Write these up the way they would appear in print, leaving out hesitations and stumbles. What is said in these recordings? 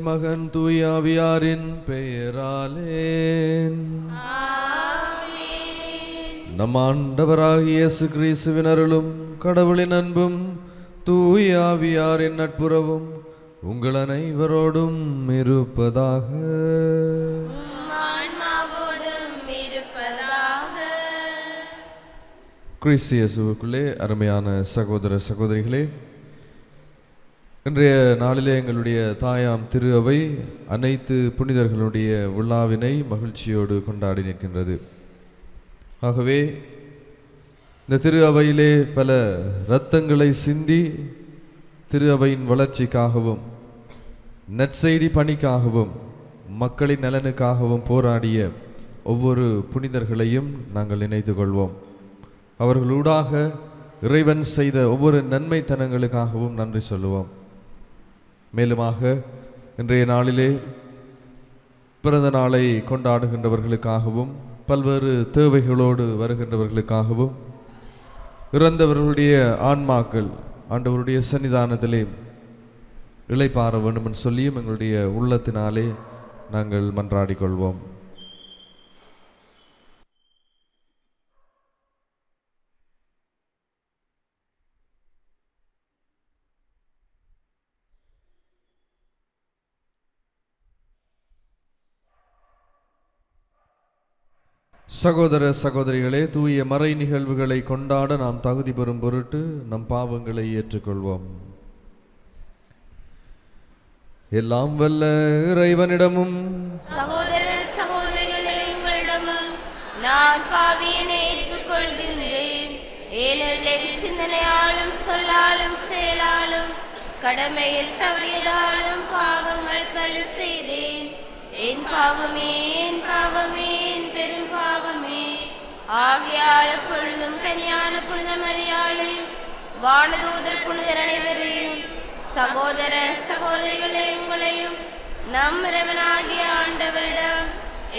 மகன் தூய ஆவியாரின் பெயராலே நம் ஆண்டவராகிய இயேசு கிறிஸ்துவின் அருளும் கடவுளின் அன்பும் தூய ஆவியாரின் நட்புறவும் உங்கள் அனைவரோடும் இருப்பதாக. கிறிஸ்து இயேசுவுக்குள்ளே அருமையான சகோதர சகோதரிகளே, இன்றைய நாளிலே எங்களுடைய தாயாம் திரு அவை அனைத்து புனிதர்களுடைய விழாவினை மகிழ்ச்சியோடு கொண்டாடி நிற்கின்றது. ஆகவே இந்த திரு அவையிலே பல இரத்தங்களை சிந்தி திரு அவையின் வளர்ச்சிக்காகவும் நற்செய்தி பணிக்காகவும் மக்களின் நலனுக்காகவும் போராடிய ஒவ்வொரு புனிதர்களையும் நாங்கள் நினைத்து கொள்வோம். அவர்களூடாக இறைவன் செய்த ஒவ்வொரு நன்மைத்தனங்களுக்காகவும் நன்றி சொல்லுவோம். மேலுமாக இன்றைய நாளிலே பிறந்த நாளை கொண்டாடுகின்றவர்களுக்காகவும் பல்வேறு தேவைகளோடு வருகின்றவர்களுக்காகவும் இறந்தவர்களுடைய ஆன்மாக்கள் ஆண்டவருடைய சன்னிதானத்திலே இளைப்பாற வேண்டும் என்று சொல்லியும் எங்களுடைய உள்ளத்தினாலே நாங்கள் மன்றாடிக் கொள்வோம். சகோதர சகோதரிகளே, தூய மறை நிகழ்வுகளை கொண்டாட நாம் தகுதி பெறும் பொருட்டு நம் பாவங்களை ஏற்றுக்கொள்வோம். எல்லாம் வல்ல இறைவனிடமும் சகோதர சகோதரிகளே உங்களிடமும் நான் பாவியினை ஏற்றுக்கொள்கின்றேன். ஏனெனில் சிந்தனையாலும் சொல்லாலும் செயலாலும் கடமையில் தவறியதாலும் பாவங்கள் பல செய்தேன். என் பாவமே, என் பாவமே, என் பெரும் பாவமே. ஆகையால் பொழுதும் கனியான புனித மரியாளையும் வானதூதர் புனிதர் அனைவரையும் சகோதர சகோதரிகளே உங்களையும் நம் இறைவனாகிய ஆண்டவரிடம்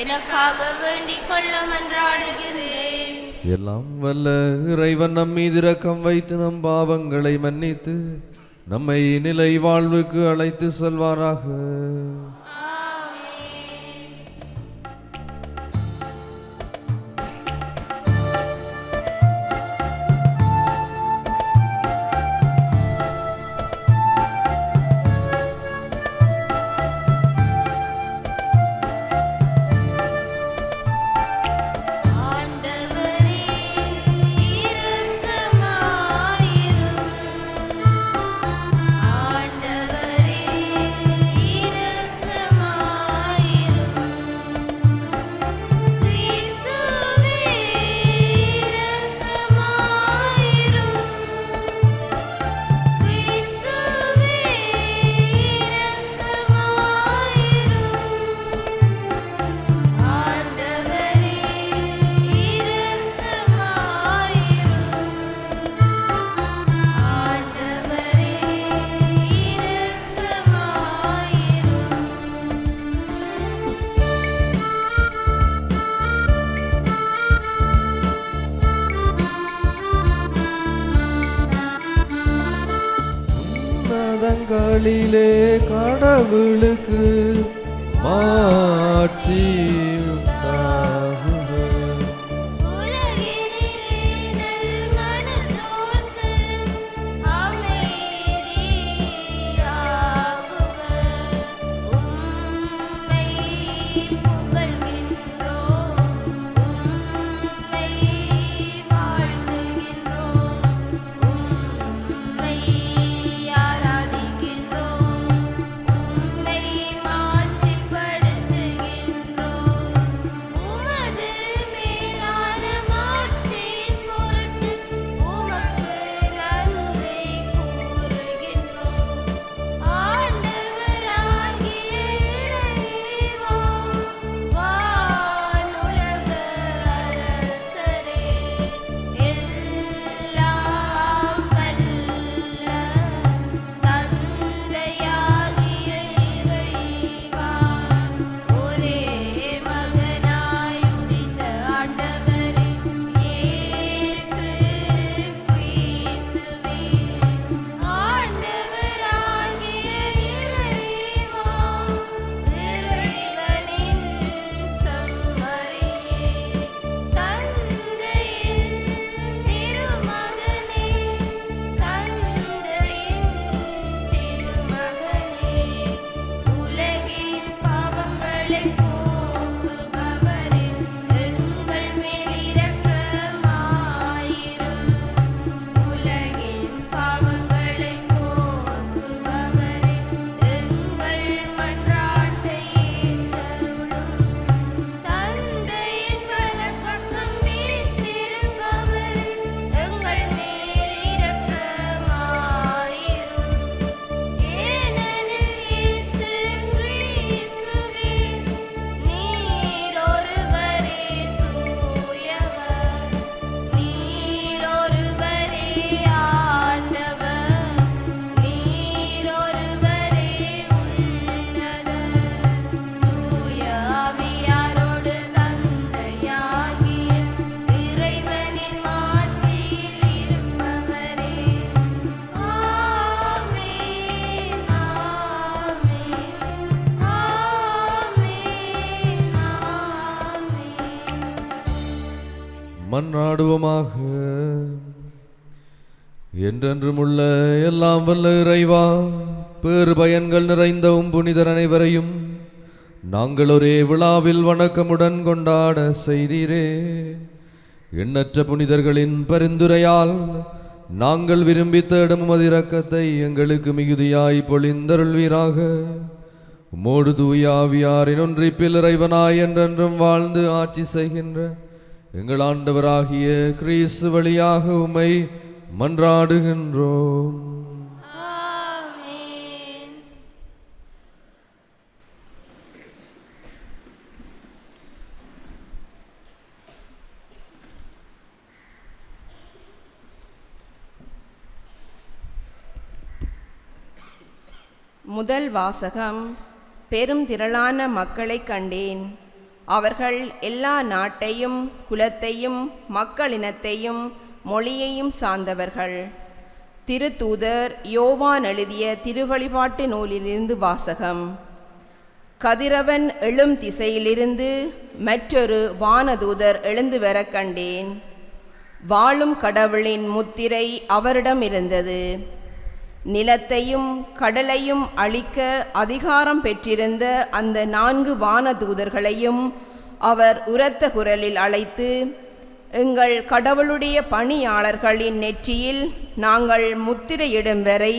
எனக்காக வேண்டிக் கொள்ள மன்றாடுகிறேன். எல்லாம் வல்ல இறைவன் நம் மீது இரக்கம் வைத்து நம் பாவங்களை மன்னித்து நம்மை நிலை வாழ்வுக்கு அழைத்து செல்வாராக. உன்னதங்களிலே கடவுளுக்கு மாட்சி உண்டாகுக. உம்மை மாட்சிப்படுத்துகின்றோம். மன்றாடுவோமாக. என்றென்றும் உள்ள எல்லாம் வல்ல இறைவா, பேறு பயன்கள் நிறைந்த புனிதர் அனைவரையும் நாங்கள் ஒரே விழாவில் வணக்கமுடன் கொண்டாட செய்தீரே. எண்ணற்ற புனிதர்களின் பரிந்துரையால் நாங்கள் விரும்பி தேடும் உமது இரக்கத்தை எங்களுக்கு மிகுதியாய் பொழிந்தருள்வீராக. உம்மோடு தூய ஆவியாரின் ஒன்றிப்பில் இறைவனாய் என்றென்றும் வாழ்ந்து ஆட்சி செய்கின்ற எங்கள் ஆண்டவராகிய கிறிஸ்து வழியாக உம்மை மன்றாடுகின்றோம். ஆமென். முதல் வாசகம். பெரும் திரளான மக்களைக் கண்டேன். அவர்கள் எல்லா நாட்டையும் குலத்தையும் மக்களினத்தையும் மொழியையும் சார்ந்தவர்கள். திருத்தூதர் யோவான் எழுதிய திருவழிபாட்டு நூலிலிருந்து வாசகம். கதிரவன் எழும் திசையிலிருந்து மற்றொரு வானதூதர் எழுந்து வர கண்டேன். வாழும் கடவுளின் முத்திரை அவரிடம் இருந்தது. நிலத்தையும் கடலையும் அழிக்க அதிகாரம் பெற்றிருந்த அந்த 4 வானதூதர்களையும் அவர் உரத்த குரலில் அழைத்து, எங்கள் கடவுளுடைய பணியாளர்களின் நெற்றியில் நாங்கள் முத்திரையிடும் வரை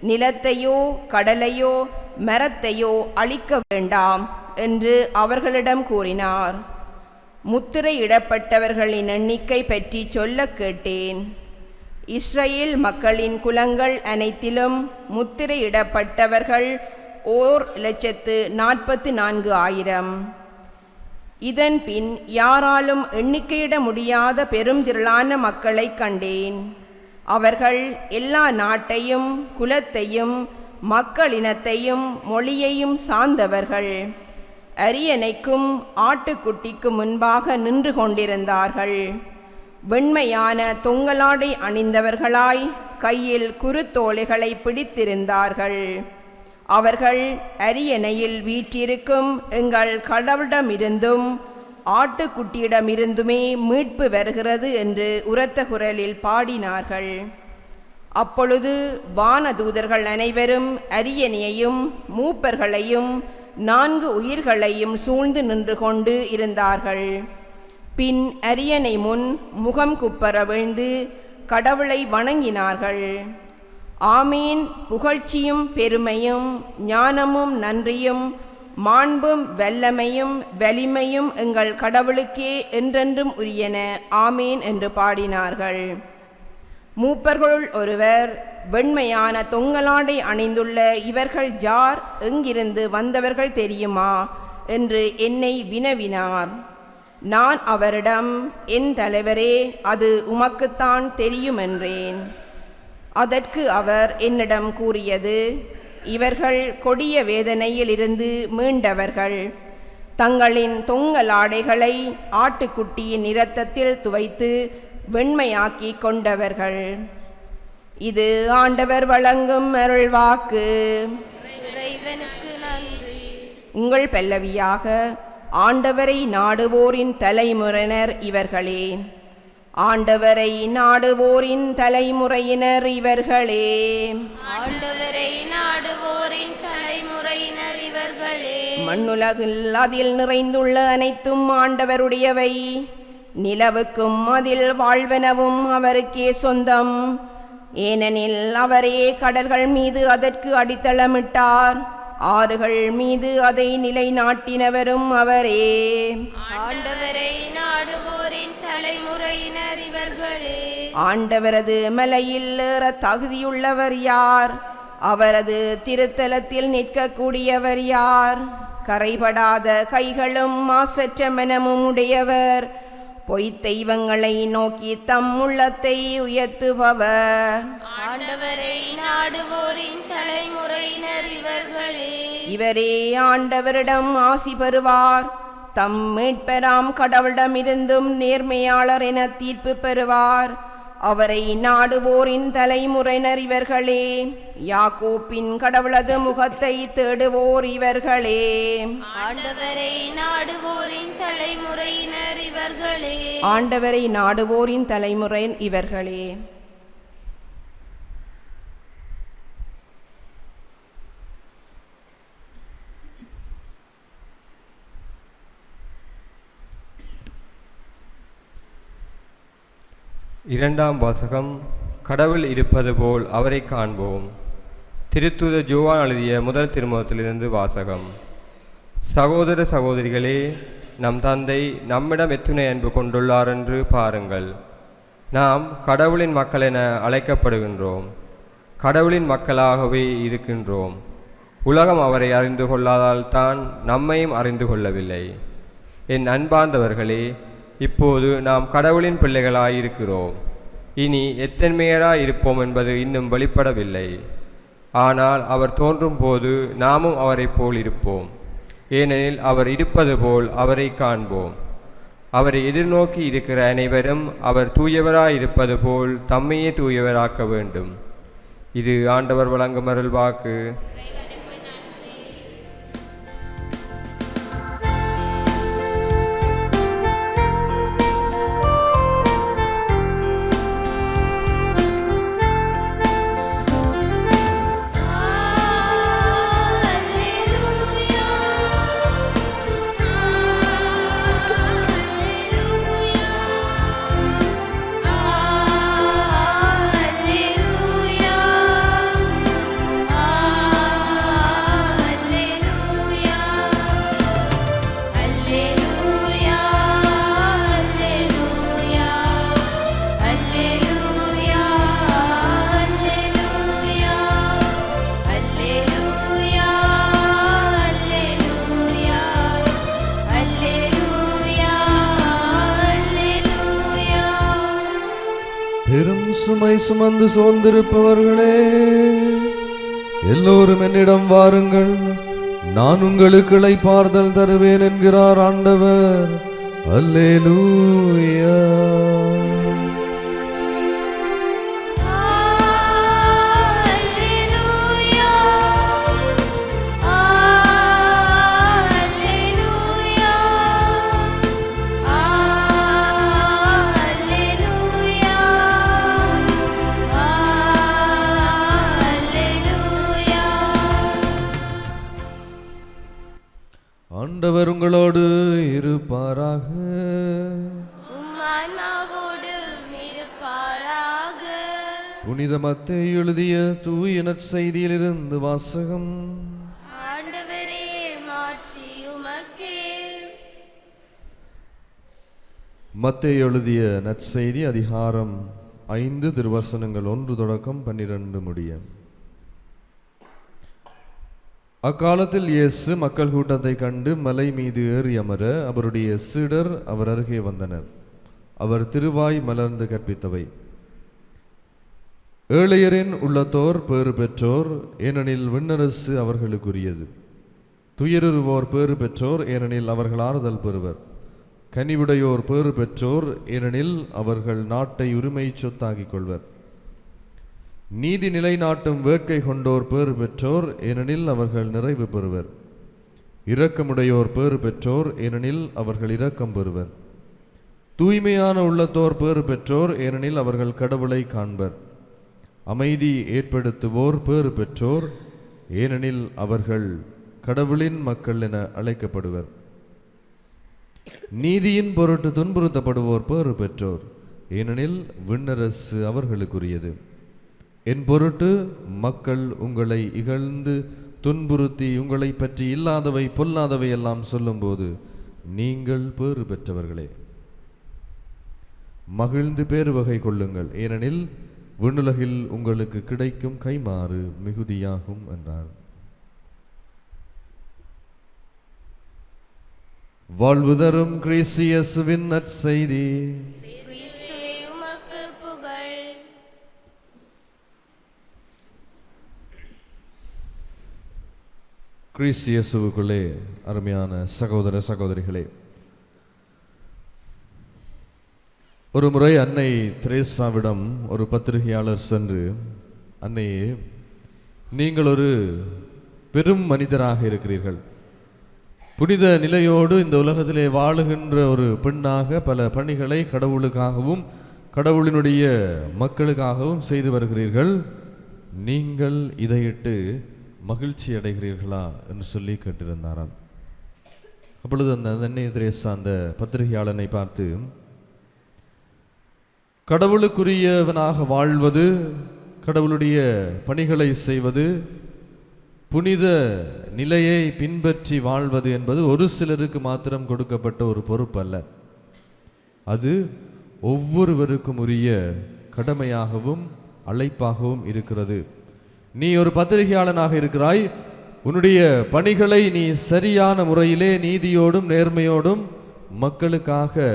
நிலத்தையோ கடலையோ மரத்தையோ அழிக்க வேண்டாம் என்று அவர்களிடம் கூறினார். முத்திரையிடப்பட்டவர்களின் எண்ணிக்கை பற்றி சொல்ல கேட்டேன். இஸ்ரேல் மக்களின் குலங்கள் அனைத்திலும் முத்திரையிடப்பட்டவர்கள் 1,44,000. இதன் பின் யாராலும் எண்ணிக்கையிட முடியாத பெரும் திரளான மக்களை கண்டேன். அவர்கள் எல்லா நாட்டையும் குலத்தையும் மக்களினத்தையும் மொழியையும் சார்ந்தவர்கள். அரியணைக்கும் ஆட்டுக்குட்டிக்கும் முன்பாக நின்று கொண்டிருந்தார்கள். வெண்மையான தொங்கலாடை அணிந்தவர்களாய் கையில் குருத்தோலைகளை பிடித்திருந்தார்கள். அவர்கள் அரியணையில் வீற்றிருக்கும் எங்கள் கடவுளிடமிருந்தும் ஆட்டுக்குட்டியிடமிருந்துமே மீட்பு வருகிறது என்று உரத்த குரலில் பாடினார்கள். அப்பொழுது வானதூதர்கள் அனைவரும் அரியணையையும் மூப்பர்களையும் 4 உயிர்களையும் சூழ்ந்து நின்று கொண்டு இருந்தார்கள். பின் அரியணை முன் முகம் குப்பர விழுந்து கடவுளை வணங்கினார்கள். ஆமீன். புகழ்ச்சியும் பெருமையும் ஞானமும் நன்றியும் மாண்பும் வல்லமையும் வலிமையும் எங்கள் கடவுளுக்கே என்றென்றும் உரியன. ஆமீன் என்று பாடினார்கள். மூப்பர்களுள் ஒருவர், வெண்மையான தொங்கலாடை அணிந்துள்ள இவர்கள் யார்? எங்கிருந்து வந்தவர்கள் தெரியுமா என்று என்னை வினவினார். நான் அவரிடம், என் தலைவரே, அது உமக்குத்தான் தெரியும் என்றேன். அதற்கு அவர் என்னிடம் கூறியது, இவர்கள் கொடிய வேதனையில் இருந்து மீண்டவர்கள். தங்களின் தொங்கலாடைகளை ஆட்டுக்குட்டியின் இரத்தத்தில் துவைத்து வெண்மையாக்கி கொண்டவர்கள். இது ஆண்டவர் வழங்கும் அருள்வாக்கு. இறைவனுக்கு நன்றி. உங்கள் பல்லவியாக, ஆண்டவரை நாடுவோரின் தலைமுறையினர் இவர்களே. ஆண்டவரை நாடுவோரின் தலைமுறையினர் இவர்களே. ஆண்டவரை நாடுவோரின் தலைமுறையினர் இவர்களே. மண்ணுலகில் அதில் நிறைந்துள்ள அனைத்தும் ஆண்டவருடையவை. நிலவுக்கும் அதில் வாழ்வனவும் அவருக்கே சொந்தம். ஏனெனில் அவரே கடல்கள் மீது அதற்கு அடித்தளமிட்டார். ஆறுகள் மீது அதை நிலைநாட்டினவரும் அவரே. ஆண்டவரை நாடுவோரின் தலைமுறையினர் இவர்களே. ஆண்டவரது மலையில் ஏற தகுதியுள்ளவர் யார்? அவரது திருத்தலத்தில் நிற்கக்கூடியவர் யார்? கரைபடாத கைகளும் மாசற்ற மனமும் உடையவர், பொய்த் தெய்வங்களை நோக்கி தம் உள்ளத்தை உயர்த்துபவர். ஆண்டவரை நாடுவோரின் தலைமுறையினர் இவர்களே. இவரே ஆண்டவரிடம் ஆசி பெறுவார். தம் மீட்பராம் கடவுளிடமிருந்தும் நேர்மையாளர் என தீர்ப்பு பெறுவார். அவரை நாடுவோரின் தலைமுறையினர் இவர்களே. யாக்கோப்பின் கடவுளது முகத்தை தேடுவோர் இவர்களே. ஆண்டவரை நாடுவோரின் தலைமுறையினர் இவர்களே. ஆண்டவரை நாடுவோரின் தலைமுறை இவர்களே. இரண்டாம் வாசகம். கடவுள் இருப்பது போல் அவரை காண்போம். திருத்தூதர் யோவான் எழுதிய முதல் திருமுகத்திலிருந்து வாசகம். சகோதர சகோதரிகளே, நம் தந்தை நம்மிடம் எத்துணை அன்பு கொண்டுள்ளார் என்று பாருங்கள். நாம் கடவுளின் மக்கள் என அழைக்கப்படுகின்றோம். கடவுளின் மக்களாகவே இருக்கின்றோம். உலகம் அவரை அறிந்து கொள்ளாதால் தான் நம்மையும் அறிந்து கொள்ளவில்லை. என் அன்பார்ந்தவர்களே, இப்போது நாம் கடவுளின் பிள்ளைகளாயிருக்கிறோம். இனி எத்தன்மையராய் இருப்போம் என்பது இன்னும் வெளிப்படவில்லை. ஆனால் அவர் தோன்றும் போது நாமும் அவரை போல் இருப்போம். ஏனெனில் அவர் இருப்பது போல் அவரை காண்போம். அவரை எதிர்நோக்கி இருக்கிற அனைவரும் அவர் தூயவராய் இருப்பது போல் தம்மையே தூயவராக்க வேண்டும். இது ஆண்டவர் வழங்கும் அருள் வாக்கு. பெரும் சுமை சுமந்து சோர்ந்திருப்பவர்களே, எல்லோரும் என்னிடம் வாருங்கள், நான் உங்களுக்கு இளைப்பாறுதல் தருவேன் என்கிறார் ஆண்டவர். அல்லேலூயா. ஆண்டவர் உங்களோடு இருப்பாராக. புனித மத்தேயு எழுதிய தூய நற்செய்தியிலிருந்து வாசகம். ஆண்டவரே, மாட்சி உமக்கே. மத்தேயு எழுதிய நற்செய்தி அதிகாரம் 5 திருவசனங்கள் 1 தொடக்கம் 12 முடிய. அக்காலத்தில் இயேசு மக்கள் கூட்டத்தை கண்டு மலை மீது ஏறி அமர அவருடைய சீடர் அவர் அருகே வந்தனர். அவர் திருவாய் மலர்ந்து கற்பித்தவை: ஏழையரின் உள்ளத்தோர் பேறு பெற்றோர், ஏனெனில் விண்ணரசு அவர்களுக்குரியது. துயருவோர் பேறு பெற்றோர், ஏனெனில் அவர்கள் ஆறுதல் பெறுவர். கனிவுடையோர் பேறு பெற்றோர், ஏனெனில் அவர்கள் நாட்டை உரிமை சொத்தாக்கிக் கொள்வர். நீதி நிலைநாட்டும் வேட்கை கொண்டோர் பேறு பெற்றோர், ஏனெனில் அவர்கள் நிறைவு பெறுவர். இரக்கமுடையோர் பேறு பெற்றோர், ஏனெனில் அவர்கள் இரக்கம் பெறுவர். தூய்மையான உள்ளத்தோர் பேறு பெற்றோர், ஏனெனில் அவர்கள் கடவுளை காண்பர். அமைதி ஏற்படுத்துவோர் பேறு பெற்றோர், ஏனெனில் அவர்கள் கடவுளின் மக்கள் என அழைக்கப்படுவர். நீதியின் பொருட்டு துன்புறுத்தப்படுவோர் பேறு பெற்றோர், ஏனெனில் விண்ணரசு அவர்களுக்குரியது. என் பொருட்டு மக்கள் உங்களை இகழ்ந்து துன்புறுத்தி உங்களை பற்றி இல்லாதவை பொல்லாதவை எல்லாம் சொல்லும்போது நீங்கள் பேறு பெற்றவர்களே. மகிழ்ந்து பேறு வகை கொள்ளுங்கள், ஏனெனில் விண்ணுலகில் உங்களுக்கு கிடைக்கும் கைமாறு மிகுதியாகும் என்றார். வாழ்வு தரும் கிறிஸ்து இயேசுவின் நற்செய்தி. கிறிஸ்துவே, உமக்கு புகழ். கிறிஸ்து இயேசுவுக்குள்ளே அருமையான சகோதர சகோதரிகளே, ஒரு முறை அன்னை தெரேசாவிடம் ஒரு பத்திரிகையாளர் சென்று, அன்னையே, நீங்கள் ஒரு பெரும் மனிதராக இருக்கிறீர்கள், புனித நிலையோடு இந்த உலகத்திலே வாழுகின்ற ஒரு பெண்ணாக பல பணிகளை கடவுளுக்காகவும் கடவுளினுடைய மக்களுக்காகவும் செய்து வருகிறீர்கள். நீங்கள் இதையிட்டு மகிழ்ச்சி அடைகிறீர்களா என்று சொல்லி கேட்டிருந்தாராம். அப்பொழுது அந்த அன்னை தெரேசா அந்த பத்திரிகையாளனை பார்த்து, கடவுளுக்குரியவனாக வாழ்வது, கடவுளுடைய பணிகளை செய்வது, புனித நிலையை பின்பற்றி வாழ்வது என்பது ஒரு சிலருக்கு மாத்திரம் கொடுக்கப்பட்ட ஒரு பொறுப்பு அல்ல. அது ஒவ்வொருவருக்கும் உரிய கடமையாகவும் அழைப்பாகவும் இருக்கிறது. நீ ஒரு பத்திரிகையாளனாக இருக்கிறாய். உன்னுடைய பணிகளை நீ சரியான முறையிலே நீதியோடும் நேர்மையோடும் மக்களுக்காக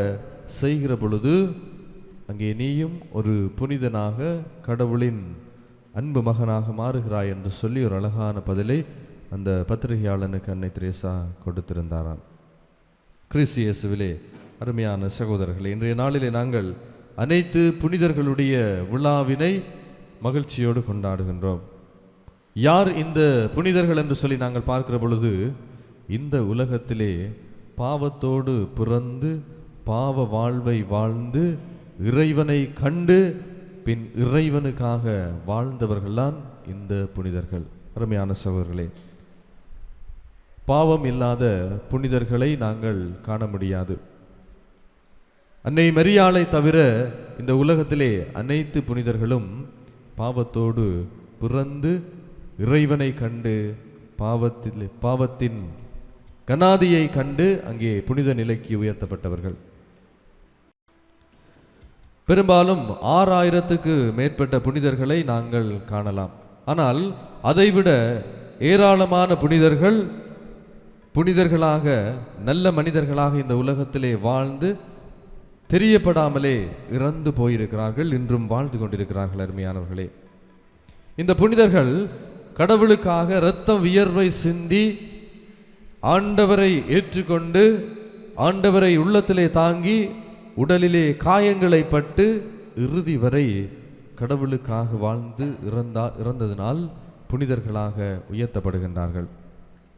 செய்கிற பொழுது அங்கே நீயும் ஒரு புனிதனாக கடவுளின் அன்பு மகனாக மாறுகிறாய் என்று சொல்லி ஒரு அழகான பதிலை அந்த பத்திரிகையாளனுக்கு அன்னை தெரேசா கொடுத்திருந்தாராம். கிறிஸ்து இயேசுவிலே அருமையான சகோதரர்களே, இன்றைய நாளிலே நாங்கள் அனைத்து புனிதர்களுடைய விழாவினை மகிழ்ச்சியோடு கொண்டாடுகின்றோம். யார் இந்த புனிதர்கள் என்று சொல்லி நாங்கள் பார்க்கிற பொழுது, இந்த உலகத்திலே பாவத்தோடு பிறந்து பாவ வாழ்வை வாழ்ந்து இறைவனை கண்டு பின் இறைவனுக்காக வாழ்ந்தவர்கள்தான் இந்த புனிதர்கள். அருமையான சகோதரர்களே, பாவம் இல்லாத புனிதர்களை நாங்கள் காண முடியாது. அன்னை மரியாளை தவிர இந்த உலகத்திலே அனைத்து புனிதர்களும் பாவத்தோடு பிறந்து இறைவனை கண்டு பாவத்தின் கனாதியை கண்டு அங்கே புனித நிலைக்கு உயர்த்தப்பட்டவர்கள். பெரும்பாலும் 6000க்கு மேற்பட்ட புனிதர்களை நாங்கள் காணலாம். ஆனால் அதைவிட ஏராளமான புனிதர்களாக நல்ல மனிதர்களாக இந்த உலகத்திலே வாழ்ந்து தெரியப்படாமலே இறந்து போயிருக்கிறார்கள், இன்றும் வாழ்ந்து கொண்டிருக்கிறார்கள். அருமையானவர்களே, இந்த புனிதர்கள் கடவுளுக்காக இரத்தம் வியர்வை சிந்தி ஆண்டவரை ஏற்றுக்கொண்டு ஆண்டவரை உள்ளத்திலே தாங்கி உடலிலே காயங்களை பட்டு இறுதி வரை கடவுளுக்காக வாழ்ந்து இறந்ததினால் புனிதர்களாக உயர்த்தப்படுகின்றார்கள்.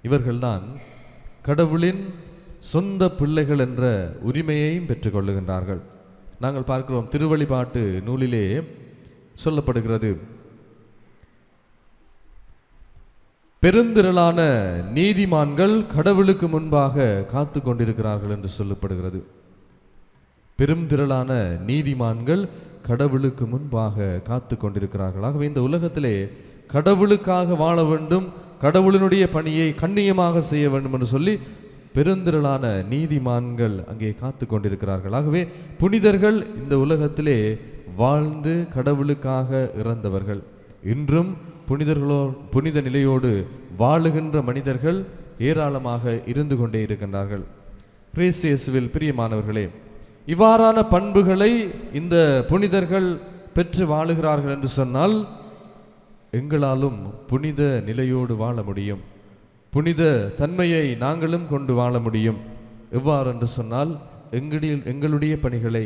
இவர்கள்தான் கடவுளின் சொந்த பிள்ளைகள் என்ற உரிமையையும் பெற்றுக்கொள்ளுகின்றார்கள். நாங்கள் பார்க்கிறோம், திருவழிபாட்டு நூலிலே சொல்லப்படுகிறது, பெருந்திரளான நீதிமான்கள் கடவுளுக்கு முன்பாக காத்து கொண்டிருக்கிறார்கள் என்று சொல்லப்படுகிறது. பெருந்திரளான நீதிமான்கள் கடவுளுக்கு முன்பாக காத்து கொண்டிருக்கிறார்கள். ஆகவே இந்த உலகத்திலே கடவுளுக்காக வாழ வேண்டும், கடவுளினுடைய பணியை கண்ணியமாக செய்ய வேண்டும் என்று சொல்லி பெருந்திரளான நீதிமான்கள் அங்கே காத்து கொண்டிருக்கிறார்கள். ஆகவே புனிதர்கள் இந்த உலகத்திலே வாழ்ந்து கடவுளுக்காக இறந்தவர்கள். இன்றும் புனித நிலையோடு வாழுகின்ற மனிதர்கள் ஏராளமாக இருந்து கொண்டே இருக்கின்றார்கள். கிறிஸ்து இயேசுவில் பிரியமானவர்களே, இவ்வாறான பண்புகளை இந்த புனிதர்கள் பெற்று வாழுகிறார்கள் என்று சொன்னால் எங்களாலும் புனித நிலையோடு வாழ முடியும், புனித தன்மையை நாங்களும் கொண்டு வாழ முடியும். எவ்வாறு என்று சொன்னால், எங்களுடைய பணிகளை,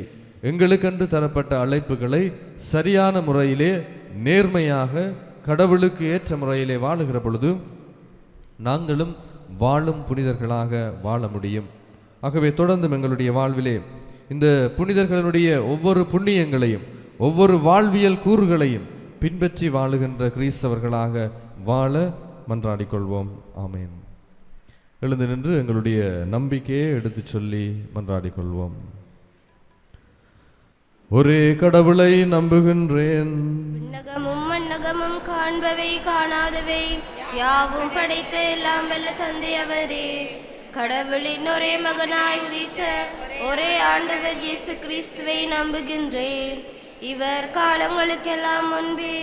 எங்களுக்கென்று தரப்பட்ட அழைப்புகளை சரியான முறையிலே நேர்மையாக கடவுளுக்கு ஏற்ற முறையிலே வாழுகிற பொழுது நாங்களும் வாழும் புனிதர்களாக வாழ முடியும். ஆகவே தொடர்ந்தும் எங்களுடைய வாழ்விலே இந்த புனிதர்களுடைய ஒவ்வொரு புண்ணியங்களையும் ஒவ்வொரு வாழ்வியல் கூறுகளையும் பின்பற்றி வாழுகின்ற கிறிஸ்தவர்களாக வாழ மன்றாடிக்கொள்வோம். ஆமேன். எழுந்து நின்று எங்களுடைய நம்பிக்கையை எடுத்து சொல்லி மன்றாடிக்கொள்வோம். ஒரே கடவுளை நம்புகின்றேன், விண்ணகமும் மண்ணகமும் காண்பவை காணாதவை யாவும் படைத்த எல்லாம் வல்ல தந்தை அவரே, கடவுளின் ஒரே மகனாய் உதித்த ஒரே ஆண்டவர் இயேசு கிறிஸ்துவை நம்புகின்றேன். இவர் காலங்களுக்கெல்லாம் முன்பே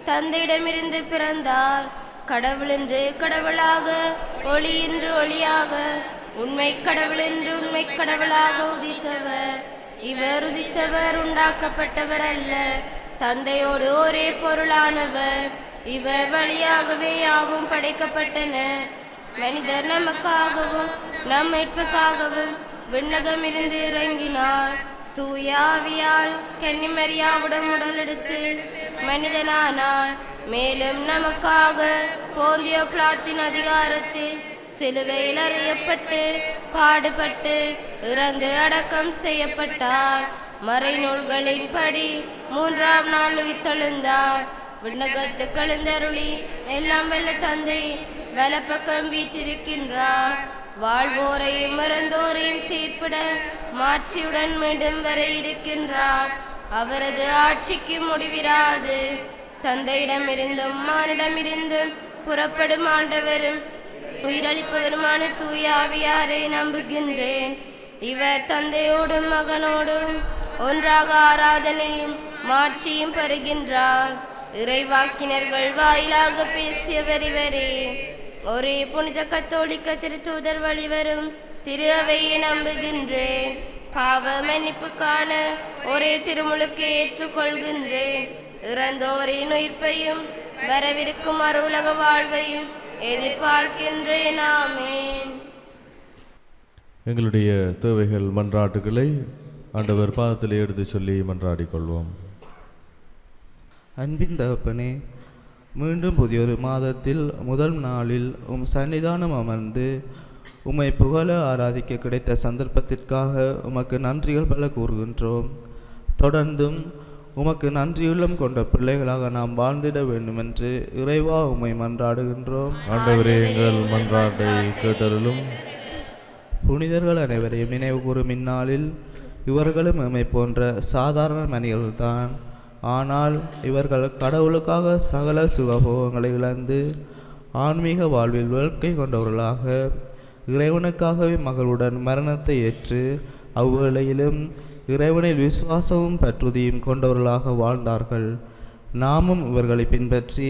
தந்தையிடமிருந்து பிறந்தார். கடவுள் என்று கடவுளாக, ஒளி என்று ஒளியாக, உண்மை கடவுள் என்று உண்மை கடவுளாக உதித்தவர். இவர் உதித்தவர் உண்டாக்கப்பட்டவர் அல்ல, தந்தையோடு ஒரே பொருளானவர். இவர் வழியாகவே யாவும் படைக்கப்பட்டன. மனிதர் நமக்காகவும் நம் மீட்புக்காகவும் விண்ணகமிருந்து இறங்கினார். தூய ஆவியால் கன்னிமரியாவுடன் உடலெடுத்து மனிதனானார். மேலும் நமக்காக போந்திய பிலாத்தின் அதிகாரத்தில் சிலுவையில் அறியப்பட்டு பாடுபட்டு இறந்து அடக்கம் செய்யப்பட்டார். மறைநூல்களின்படி 3ஆம் நாள் உயிர்த்தெழுந்தார். விண்ணகத்துக்கு எழுந்தருளி எல்லாம் வல்ல தந்தை வலப்பக்கம் வீற்றிருக்கின்றார். வாழ்வோரையும் இறந்தோரையும் தீர்ப்பிட மாட்சியுடன் மீண்டும் வர இருக்கின்றார். அவரது ஆட்சிக்கு முடிவிராது. தந்தையிடமிருந்தும் மானிடமிருந்தும் புறப்படும் ஆண்டவரும் உயிரளிப்பவருமான தூய ஆவியாரை நம்புகின்றேன். இவர் தந்தையோடும் மகனோடும் ஒன்றாக ஆராதனையும் மாட்சியும் பெறுகின்றார். இறைவாக்கினர்கள் வாயிலாக பேசியவர் இவரே. ஒரே புனித கத்தோலிக்க திருத்தூதர் வழிவரும் திரு அவையை நம்புகின்றேன். பாவ மன்னிப்புக்கான ஒரே திருமுழுக்கு ஏற்றுக்கொள்கின்றேன். இறந்தோரின் உயிர்ப்பையும் வரவிருக்கும் அருளக வாழ்வையும் எதிர்பார்க்கின்றேன். ஆமென். எங்களுடைய தேவைகள் மன்றாட்டுகளை ஆண்டவர் பாதத்திலே எடுத்து சொல்லி மன்றாடிக் கொள்வோம். அன்பின் தகப்பனே, மீண்டும் புதியொரு மாதத்தில் முதல் நாளில் சன்னிதானம் அமர்ந்து உம்மை புகழ ஆராதிக்க கிடைத்த சந்தர்ப்பத்திற்காக உமக்கு நன்றிகள் பல கூறுகின்றோம். தொடர்ந்தும் உமக்கு நன்றியுள்ளம் கொண்ட பிள்ளைகளாக நாம் வாழ்ந்திட வேண்டுமென்று இறைவா உம்மை மன்றாடுகின்றோம். ஆண்டவரே, எங்கள் மன்றாட்டை கேட்டருளும். புனிதர்கள் அனைவரையும் நினைவு கூறும் இந்நாளில் இவர்களும் எம்மை போன்ற சாதாரண மனிதர்கள்தான். ஆனால் இவர்கள் கடவுளுக்காக சகல சுகபோகங்களை இழந்து ஆன்மீக வாழ்வில் வேட்கை கொண்டவர்களாக இறைவனுக்காகவே மகளுடன் மரணத்தை ஏற்று அவ்வேளையிலும் இறைவனில் விசுவாசமும் பற்றுதியும் கொண்டவர்களாக வாழ்ந்தார்கள். நாமும் இவர்களை பின்பற்றி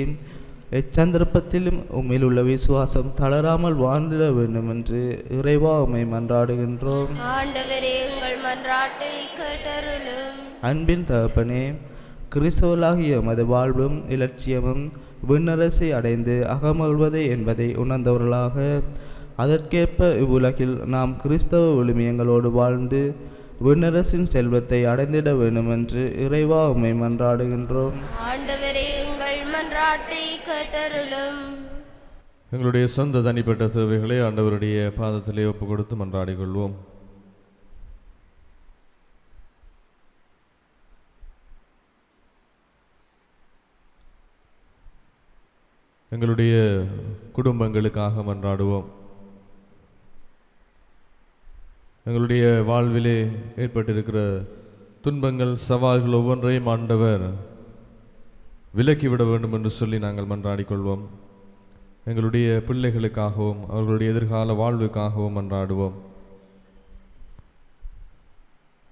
எச்சந்தர்ப்பத்திலும் உம்மில் உள்ள விசுவாசம் தளராமல் வாழ்ந்திட வேண்டும் என்று இறைவா உம்மை மன்றாடுகின்றோம். ஆண்டவரே, எங்கள் மன்றாட்டை கேட்டருளும். அன்பின் தகப்பனே, கிறிஸ்தவர்களாகிய எமது வாழ்வும் இலட்சியமும் விண்ணரசை அடைந்து அகமகிழ்வதே என்பதை உணர்ந்தவர்களாக அதற்கேற்ப இவ்வுலகில் நாம் கிறிஸ்தவ விழுமியங்களோடு வாழ்ந்து விண்ணரசின் செல்வத்தை அடைந்திட வேண்டும் என்று இறைவா உம்மை மன்றாடுகின்றோம். ஆண்டவரே, எங்கள் மன்றாட்டை கேட்டருளும். எங்களுடைய சொந்த தனிப்பட்ட தேவைகளை ஆண்டவருடைய பாதத்திலே ஒப்பு கொடுத்து மன்றாடிக் கொள்வோம். எங்களுடைய குடும்பங்களுக்காக மன்றாடுவோம். எங்களுடைய வாழ்விலே ஏற்பட்டிருக்கிற துன்பங்கள் சவால்கள் ஒவ்வொன்றையும் ஆண்டவர் விலக்கிவிட வேண்டும் என்று சொல்லி நாங்கள் மன்றாடிக்கொள்வோம். எங்களுடைய பிள்ளைகளுக்காகவும் அவர்களுடைய எதிர்கால வாழ்வுக்காகவும் மன்றாடுவோம்.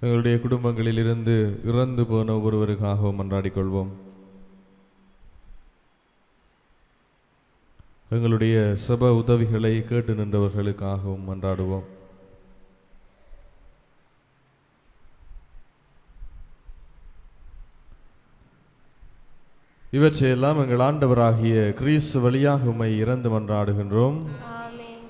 எங்களுடைய குடும்பங்களில் இருந்து இறந்து போன ஒருவருக்காகவும் மன்றாடிக்கொள்வோம். எங்களுடைய சப உதவிகளை கேட்டு நின்றவர்களுக்காகவும் மன்றாடுவோம். இவற்றையெல்லாம் எங்கள் ஆண்டவராகிய கிறிஸ்து வழியாக உம்மை இறந்து மன்றாடுகின்றோம். ஆமென்.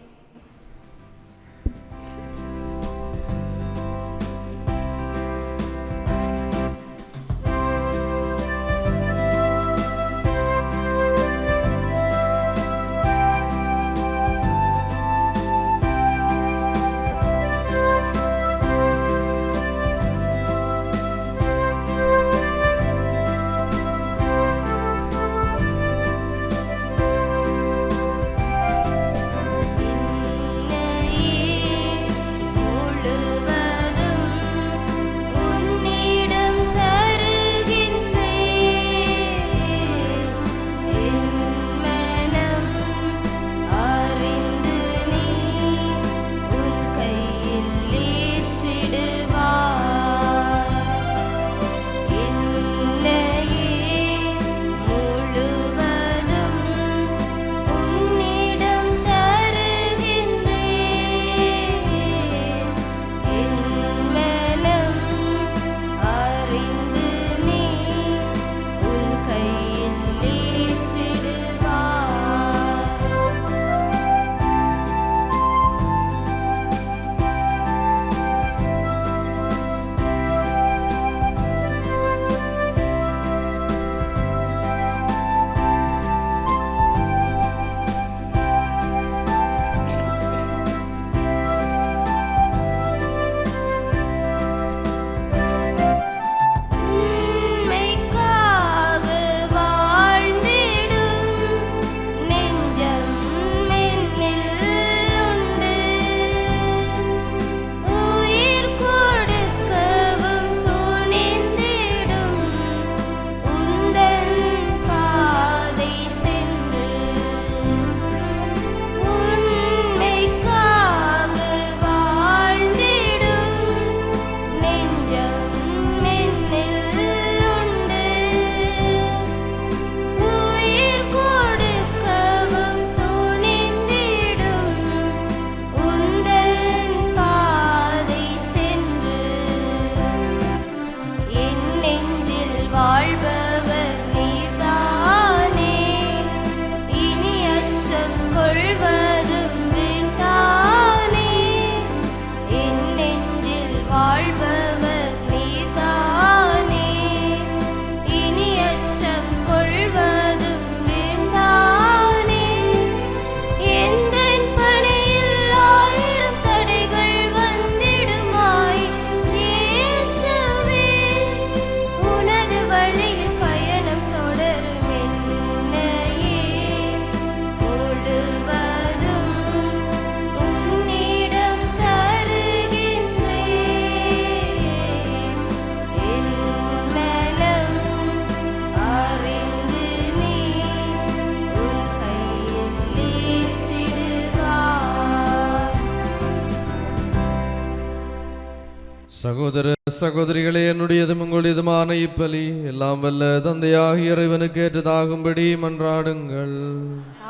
சகோதர சகோதரிகளே, என்னுடையதும் உங்களுடையதுமான இப்பலி எல்லாம் வல்ல தந்தையாகிய இறைவனுக்கு ஏற்றதாகும்படி மன்றாடுங்கள்.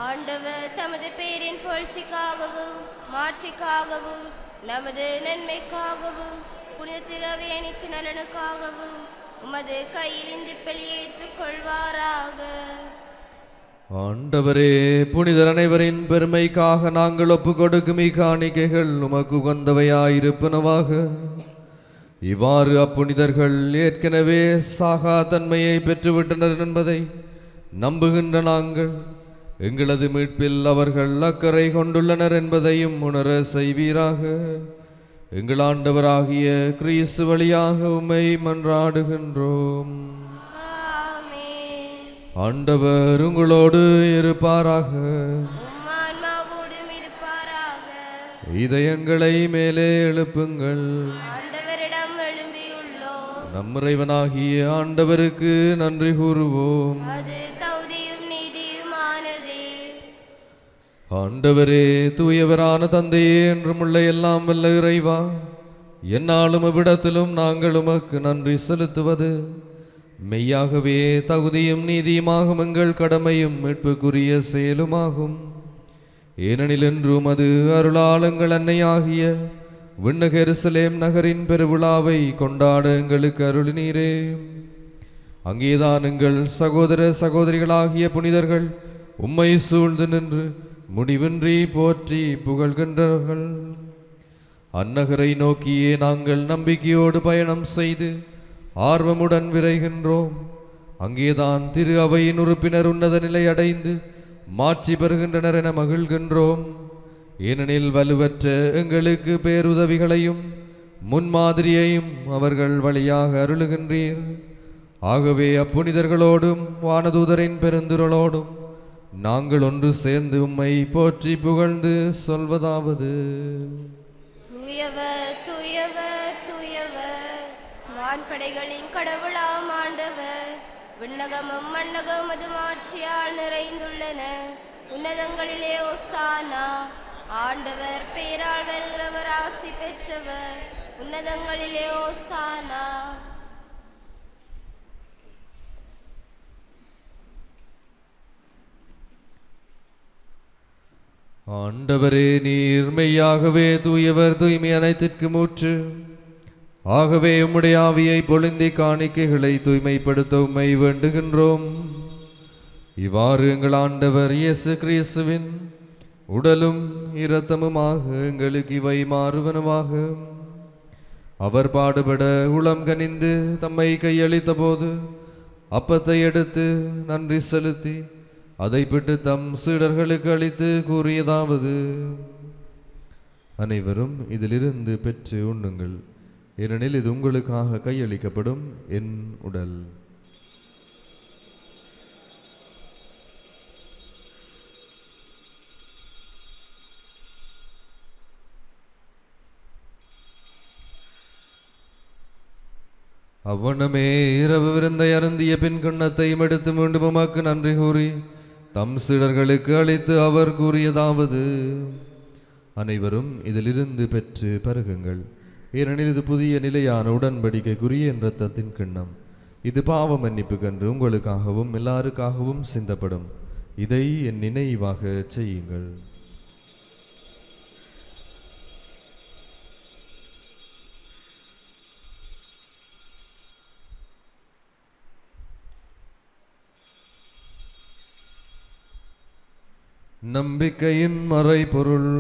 ஆண்டவர் தமது பேரின் புகழ்ச்சிக்காகவும் மாட்சிக்காகவும் நமது நன்மைக்காகவும் புனித திரவை அணித்து நலனுக்காகவும் உமது கையில் இந்த பலியை ஏற்றுக்கொள்வாராக. ஆண்டவரே, புனிதர் அனைவரின் பெருமைக்காக நாங்கள் ஒப்புக் கொடுக்கும் இக்காணிக்கைகள் உமக்கு உகந்தவையாயிருப்பனவாக. இவ்வாறு அப்புனிதர்கள் ஏற்கனவே சாகா தன்மையை பெற்றுவிட்டனர் என்பதை நம்புகின்ற நாங்கள் எங்களது மீட்பில் அவர்கள் அக்கறை கொண்டுள்ளனர் என்பதையும் உணர செய்வீராக. எங்கள் ஆண்டவராகிய கிறிஸ்து வழியாக உம்மை மன்றாடுகின்றோம். ஆமென். ஆண்டவர் உங்களோடு இருப்பாராக. உம் ஆன்மாவோடும் இருப்பாராக. இதயங்களை மேலே எழுப்புங்கள். ஆண்டவரிடம் எழும்பியுள்ளோம். நம் இறைவனாகிய ஆண்டவருக்கு நன்றி கூறுவோம். அது தகுதியும் நீதியுமானதே. ஆண்டவரே, தூயவரான தந்தையே, என்றும் உள்ள எல்லாம் வல்ல இறைவா, எந்நாளும் இவ்விடத்திலும் நாங்கள் உமக்கு நன்றி செலுத்துவது மெய்யாகவே தகுதியும் நீதியுமாகும், எங்கள் கடமையும் மீட்புக்குரிய செயலுமாகும். ஏனெனில் என்றும் அது அருளாளங்கள் அன்னையாகிய விண்ணக எருசலேம் நகரின் பெருவிழாவை கொண்டாட எங்களுக்கு அருளினீரே. அங்கேதான் எங்கள் சகோதர சகோதரிகளாகிய புனிதர்கள் உம்மை சூழ்ந்து நின்று முடிவின்றி போற்றி புகழ்கின்றார்கள். அந்நகரை நோக்கியே நாங்கள் நம்பிக்கையோடு பயணம் செய்து ஆர்வமுடன் விரைகின்றோம். அங்கேதான் திரு அவையின் உறுப்பினர் உன்னத நிலை அடைந்து மாட்சி பெறுகின்றனர் என மகிழ்கின்றோம். ஏனெனில் வலுவற்ற எங்களுக்கு பேருதவிகளையும் முன்மாதிரியையும் அவர்கள் வழியாக அருளுகின்றீர். ஆகவே அப்புனிதர்களோடும் வானதூதரின் பெருந்திரளோடும் நாங்கள் ஒன்று சேர்ந்து உம்மை போற்றி புகழ்ந்து சொல்வதாவது: தூயவர் தூயவர் தூயவர், வான்படைகளின் கடவுளாம் ஆண்டவர். விண்ணகமும் மண்ணகமும் அது மாட்சியால் நிறைந்துள்ளன. உன்னதங்களிலே ஓசானா. ஆண்டவர் பேரால் வருகிறவர் ஆசி பெற்றவர். உன்னதங்களிலே ஓசானா. ஆண்டவரே, நீர் மெய்யாகவே தூயவர், தூய்மை அனைத்திற்கு மூற்று. ஆகவே உம்முடைய ஆவியை பொழிந்தி காணிக்கைகளை தூய்மைப்படுத்த உம்மை வேண்டுகின்றோம். இவ்வாறு எங்கள் ஆண்டவர் இயேசு கிறிஸ்துவின் உடலும் இரத்தமுமாக எங்களுக்கு இவை மாறுவனவாக. அவர் பாடுபட உளம் கனிந்து தம்மை கையளித்த போது அப்பத்தை எடுத்து நன்றி செலுத்தி அதை பிட்டு தம் சீடர்களுக்கு அளித்து கூறியதாவது: அனைவரும் இதிலிருந்து பெற்று உண்ணுங்கள், ஏனெனில் இது உங்களுக்காக கையளிக்கப்படும் என் உடல். அவ்வண்ணமே இரவு விருந்தை அருந்திய பின் கிண்ணத்தையும் எடுத்து மீண்டும் உமக்கு நன்றி கூறி தம் சீடர்களுக்கு அளித்து அவர் கூறியதாவது: அனைவரும் இதிலிருந்து பெற்று பருகுங்கள், ஏனெனில் இது புதிய நிலையான உடன்படிக்கைக்குரிய என் இரத்தத்தின் கிண்ணம். இது பாவ மன்னிப்புக்கென்று உங்களுக்காகவும் எல்லாருக்காகவும் சிந்தப்படும். இதை என் நினைவாக செய்யுங்கள். நம்பிக்கையின் மறைபொருள்.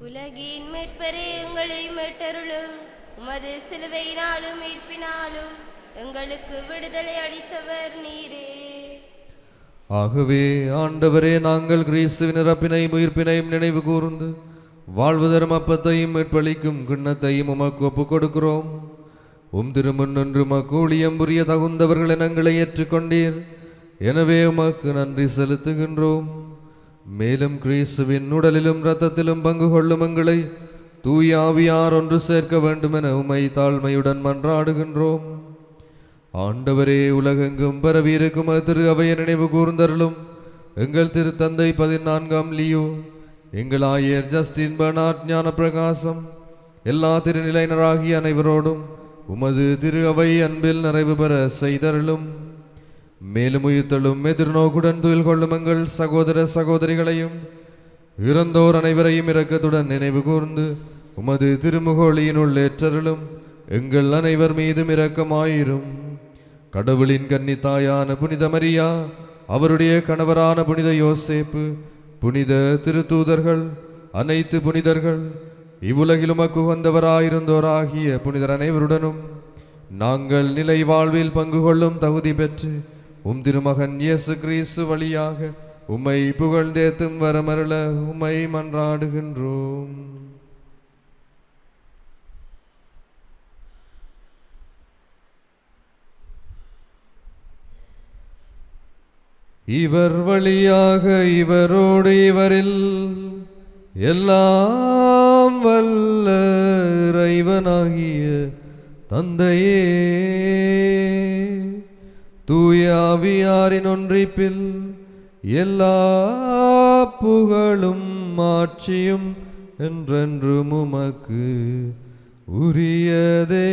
உலகின் மீட்பரே, எங்களை மீட்டருளும். உமது சிலுவையினாலும் மீட்பினாலும் எங்களுக்கு விடுதலை அளித்தவர் நீரே. ஆகவே ஆண்டவரே, நாங்கள் கிறிஸ்துவின் இறப்பினையும் உயிர்ப்பினையும் நினைவு கூர்ந்து வாழ்வு தரும் அப்பத்தையும் மீட்பளிக்கும் கிண்ணத்தையும் உமக்கு ஒப்புக் கொடுக்கிறோம். உம் திருமுன்னின்று உமக்கு ஊழியம் புரிய தகுந்தவர்கள் எங்களை ஏற்றுக்கொண்டீர். எனவே உமக்கு நன்றி செலுத்துகின்றோம். மேலும் கிறிஸ்துவின் உடலிலும் இரத்தத்திலும் பங்கு கொள்ளும் எங்களை தூய ஆவியார் ஒன்று சேர்க்க வேண்டுமென உம்மை தாழ்மையுடன் மன்றாடுகின்றோம். ஆண்டவரே, உலகெங்கும் பரவியிருக்கும் திரு அவையை நினைவு கூர்ந்தருளும். எங்கள் திருத்தந்தை 14ஆம் லியோ, எங்கள் ஆயர் ஜஸ்டின் பெர்னார்ட் ஞான பிரகாசம், எல்லா திருநிலையினராகிய அனைவரோடும் உமது திரு அவை அன்பில் நிறைவு பெற செய்தருளும். மேலும் உயிர்த்தெழும் எதிர்நோக்குடன் துயில் கொள்ளும் எங்கள் சகோதர சகோதரிகளையும் இறந்தோர் அனைவரையும் இரக்கத்துடன் நினைவு கூர்ந்து உமது திருமுகொழியினுள் ஏற்றருளும். எங்கள் அனைவர் மீதும் இரக்கமாயிரும். கடவுளின் கன்னித்தாயான புனித மரியா, அவருடைய கணவரான புனித யோசேப்பு, புனித திருத்தூதர்கள், அனைத்து புனிதர்கள், இவ்வுலகில் உமக்கு உகந்தவராயிருந்தோராகிய புனிதர் அனைவருடனும் நாங்கள் நிலை வாழ்வில் பங்கு கொள்ளும் தகுதி பெற்று உம் திருமகன் இயேசு கிறிஸ்து வழியாக உம்மை புகழ்ந்தேத்தும் வரமருள உம்மை மன்றாடுகின்றோம். இவர் வழியாக இவரோடு இவரில் எல்லாம் வல்ல இறைவனாகிய தந்தையே, தூய ஆவியாரின் ஒன்றிப்பில் எல்லா புகழும் ஆட்சியும் என்றென்றும் உமக்கு உரியதே.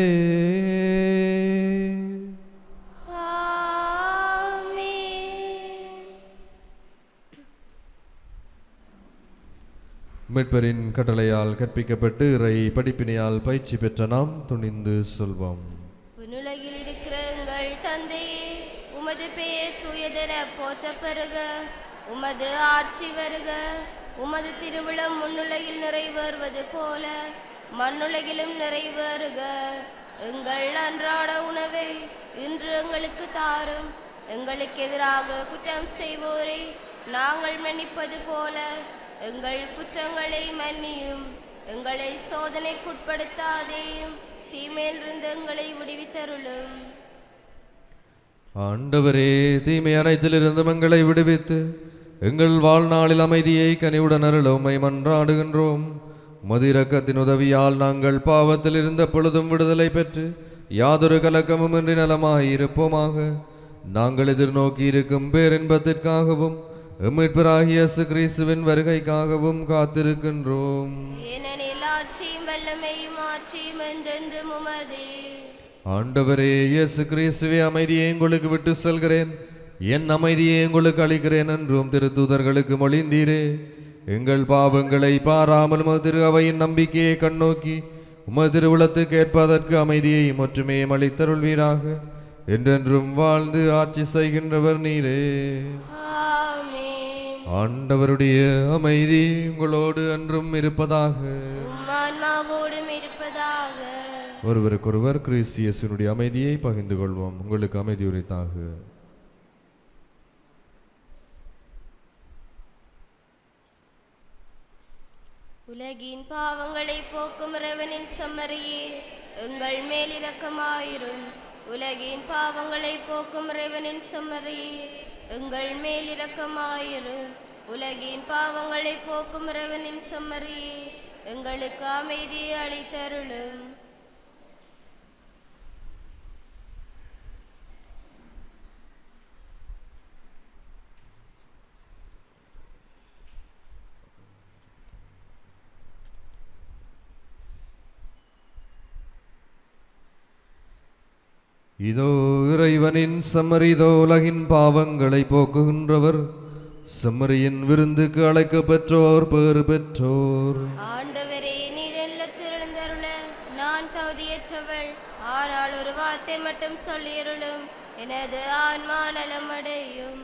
மீட்பரின் கட்டளையால் கற்பிக்கப்பட்டு இறை படிப்பினையால் பயிற்சி பெற்ற நாம் துணிந்து சொல்வோம். உன்னுலகில் இருக்கிற எங்கள் தந்தையே, உமது பெயர் தூயதென போற்ற பெறுக. உமது ஆட்சி வருக. உமது திருவிழம் முன்னுலகில் நிறைவேறுவது போல மண்ணுலகிலும் நிறைவேறுக. எங்கள் அன்றாட உணவை இன்று எங்களுக்கு தாரும். எங்களுக்கு எதிராக குற்றம் செய்வோரை நாங்கள் மன்னிப்பது போல எங்கள் குற்றங்களை மன்னியும். எங்களை சோதனைக்குட்படுத்தாதேயும், தீமையிலிருந்து எங்களை விடுவித்தருளும். ஆண்டவரே, தீமை அனைத்திலிருந்தும் எங்களை விடுவித்து எங்கள் வாழ்நாளில் அமைதியை கனிவுடன் அருள உம்மை மன்றாடுகின்றோம். உமது இரக்கத்தின் உதவியால் நாங்கள் பாவத்தில் இருந்த பொழுதும் விடுதலை பெற்று யாதொரு கலக்கமும் இன்றி நலமாய் இருப்போமாக. நாங்கள் எதிர்நோக்கி இருக்கும் பேரின்பத்திற்காகவும் மீட்பராகிய இயேசு கிறிஸ்துவின் வருகைக்காகவும் காத்திருக்கின்றோம். ஏனெனில் ஆட்சியும் வல்லமையும் ஆட்சியும் என்றென்றும் உமதே. ஆண்டவரே இயேசு கிறிஸ்துவே, அமைதியை உங்களுக்கு விட்டு செல்கிறேன், என் அமைதியை உங்களுக்கு அளிக்கிறேன் என்றும் திருத்தூதர்களுக்கு மொழிந்தீரே. எங்கள் பாவங்களை பாராமல் உமது திரு அவையின் நம்பிக்கையை கண்ணோக்கி உமது திருவுளத்துக்கு ஏற்பதற்கு அமைதியை ஒற்றுமையை அளித்தருள்வீராக. என்றென்றும் வாழ்ந்து ஆட்சி செய்கின்றவர் நீரே. ஆண்டவருடைய அமைதி உங்களோடு என்றும் இருப்பதாக. ஆன்மாவோடும் இருப்பதாக. ஒருவருக்கொருவர் கிறிஸ்து இயேசுவினுடைய அமைதியை பகிர்ந்து கொள்வோம். உங்களுக்கு அமைதி உரித்தாக. உலகின் பாவங்களை போக்கும் இறைவனின் செம்மறியே, எங்கள் மேல் இரக்கமாயிரும். உலகின் பாவங்களை போக்கும் இறைவனின் செம்மறியே, எங்கள் மேல் இரக்கமாயிரும். உலகின் பாவங்களை போக்கும் இறைவனின் செம்மறியே, எங்களுக்கு அமைதியை அளித்தருளும். இதோ இறைவனின் செம்மறிதோ உலகின் பாவங்களை போக்குகின்றவர். செம்மறியின் விருந்துக்கு அழைக்க பெற்றோர் பேறு பெற்றோர். ஆண்டவரே, நீர் எழுந்தருள நான் தகுதியற்றவள். ஆனால் ஒரு வார்த்தை மட்டும் சொல்லியருளும், எனது ஆன்மா நலமடையும்.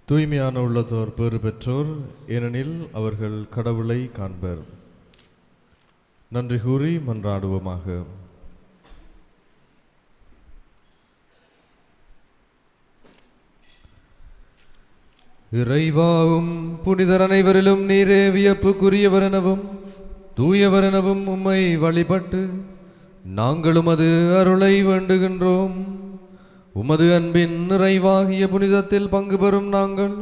தூய்மையான உள்ளத்தோர் பேறு பெற்றோர், ஏனெனில் அவர்கள் கடவுளை காண்பர். நன்றி கூறி மன்றாடுவோமாக. இறைவாவும் புனிதர் அனைவரிலும் நீரே வியப்புக்குரியவரெனவும் தூயவரெனவும் உம்மை வழிபட்டு நாங்களும் அது அருளை வேண்டுகின்றோம். உமது அன்பின் நிறைவாகிய புனிதத்தில் பங்கு பெறும் நாங்கள்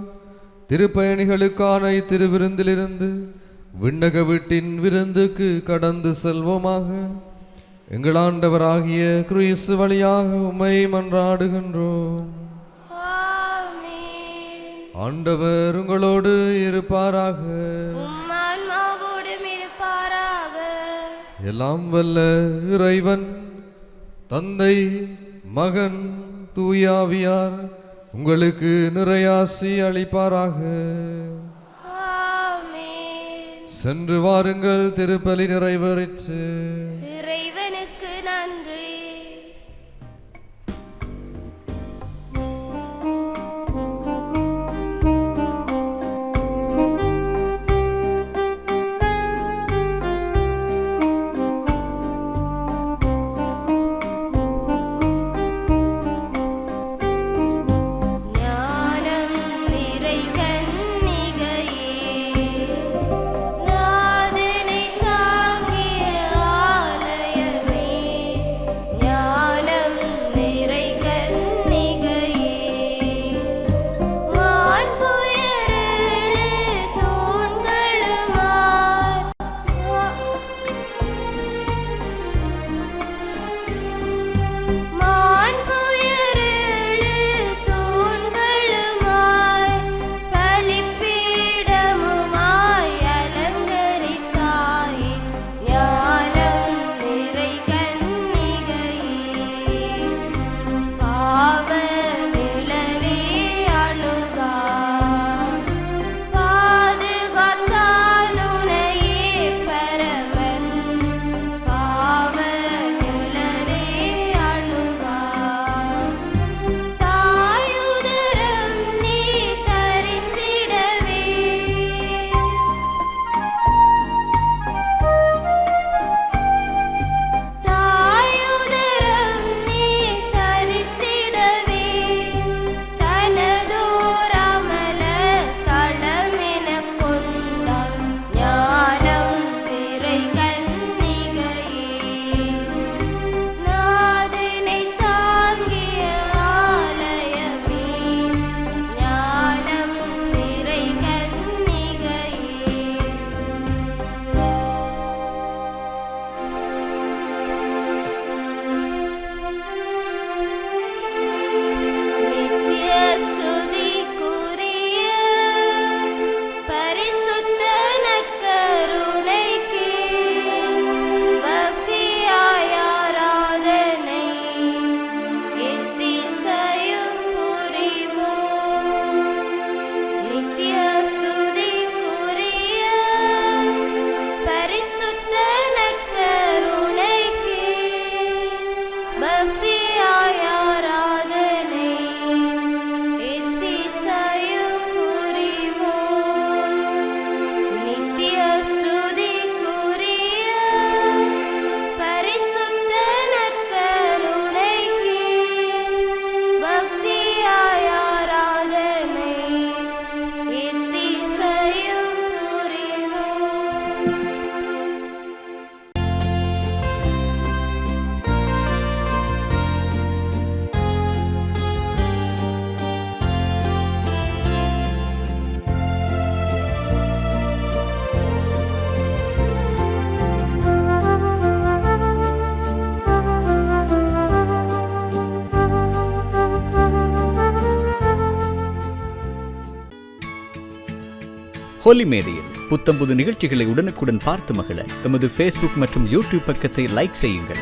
திருப்பயணிகளுக்கான இத்திருவிருந்திலிருந்து விண்ணக வீட்டின் விருந்துக்கு கடந்து செல்வோமாக. எங்கள் ஆண்டவராகிய கிறிஸ்து வழியாக உம்மை மன்றாடுகின்றோம். ஆமென். ஆண்டவர் உங்களோடு இருப்பாராக. உம் ஆன்மாவோடும் இருப்பாராக. எல்லாம் வல்ல இறைவன் தந்தை, மகன், தூயாவியார் உங்களுக்கு நிறையாசி அளிப்பாராக. ஆமென். சென்று வாருங்கள், திருப்பலி நிறைவேறிற்று. இறைவனுக்கு நன்றி. ஞானம் நிறை கன்னிகையே, நாதனை தாங்கிய ஆலயமே. ஞானம் நிறை கன்னிகையே, மாண்புயரேழு தூண்களுமாய் மாண்புயரேழு தூண்களுமாய் பலிபீடமுமாய் அலங்கரித்தாயே. ஞானம் நிறை கன்னிகையே, பாவ நிழலே அணுகா பாதுகாத்தாலுனையே பரமன். பாவ நிழலே அணுகா தாயுதரம் நீ தரித்திடவே. தாயுதரம் நீ தரித்திடவே, தனதோரமல தளமெனக் கொண்டான். ஞானம் நிறை கன்னிகையே, நாதனை தாங்கிய ஆலயமே. ஞானம் நிறை கன்னிகையே. நித்திய ஸ்துதிக்குரிய பரிசுத்த நற்கருணைக்கு பக்தியாய் ஆராதனை எத்திசையும் புரிவோம். நித்திய ஸ்துதிக்குரிய பரிசுத்த நற்கருணைக்கு பக்தியாய் ஆராதனை எத்திசையும் புரிவோம். நித்திய ஸ்துதிக்குரிய பரிசுத்த நற்கருணைக்கு பக்தியாய் ஆராதனை எத்திசையும் புரிவோம். ஹோலி மேடையில் புத்தம்புது நிகழ்ச்சிகளை உடனுக்குடன் பார்த்து மகிழ எமது ஃபேஸ்புக் மற்றும் யூடியூப் பக்கத்தை லைக் செய்யுங்கள்.